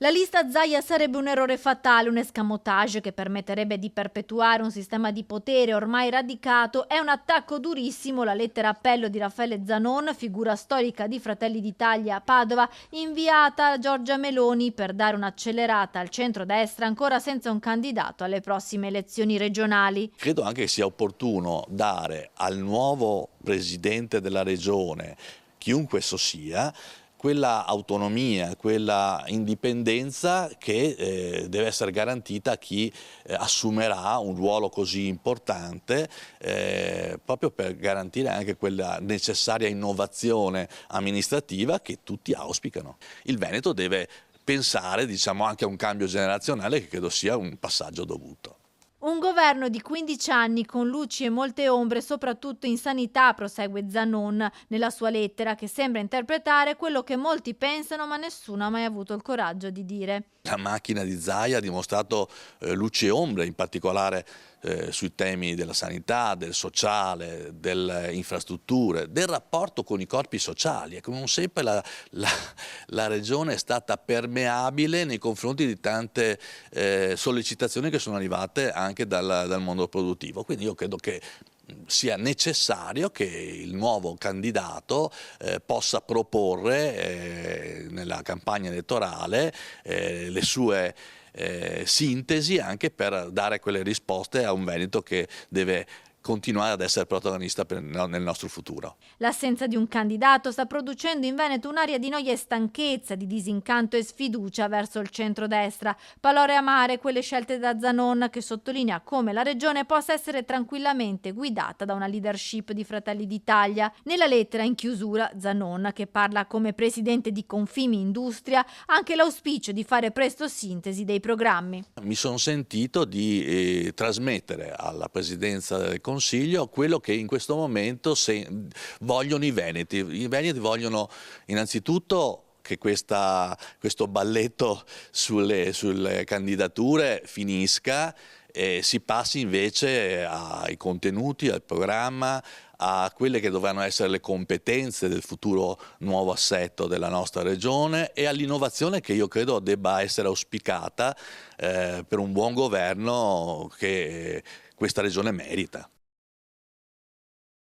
La lista Zaia sarebbe un errore fatale, un escamotage che permetterebbe di perpetuare un sistema di potere ormai radicato. È un attacco durissimo la lettera appello di Raffaele Zanon, figura storica di Fratelli d'Italia a Padova, inviata a Giorgia Meloni per dare un'accelerata al centrodestra ancora senza un candidato alle prossime elezioni regionali. Credo anche che sia opportuno dare al nuovo presidente della regione, chiunque esso sia, quella autonomia, quella indipendenza che deve essere garantita a chi assumerà un ruolo così importante, proprio per garantire anche quella necessaria innovazione amministrativa che tutti auspicano. Il Veneto deve pensare, diciamo, anche a un cambio generazionale che credo sia un passaggio dovuto. Un governo di 15 anni con luci e molte ombre, soprattutto in sanità, prosegue Zanon nella sua lettera, che sembra interpretare quello che molti pensano ma nessuno ha mai avuto il coraggio di dire. La macchina di Zaia ha dimostrato luci e ombre, in particolare sui temi della sanità, del sociale, delle infrastrutture, del rapporto con i corpi sociali. Ecco, non sempre la regione è stata permeabile nei confronti di tante sollecitazioni che sono arrivate anche dal mondo produttivo. Quindi io credo che sia necessario che il nuovo candidato possa proporre nella campagna elettorale le sue sintesi anche per dare quelle risposte a un Veneto che deve continuare ad essere protagonista nel nostro futuro. L'assenza di un candidato sta producendo in Veneto un'aria di noia e stanchezza, di disincanto e sfiducia verso il centrodestra. Parole amare quelle scelte da Zanon, che sottolinea come la regione possa essere tranquillamente guidata da una leadership di Fratelli d'Italia. Nella lettera in chiusura, Zanon, che parla come presidente di Confimi Industria, anche l'auspicio di fare presto sintesi dei programmi. Mi sono sentito di trasmettere alla Presidenza del Consiglio quello che in questo momento vogliono i veneti. I veneti vogliono innanzitutto che questo balletto sulle candidature finisca e si passi invece ai contenuti, al programma, a quelle che dovranno essere le competenze del futuro nuovo assetto della nostra regione e all'innovazione che io credo debba essere auspicata per un buon governo che questa regione merita.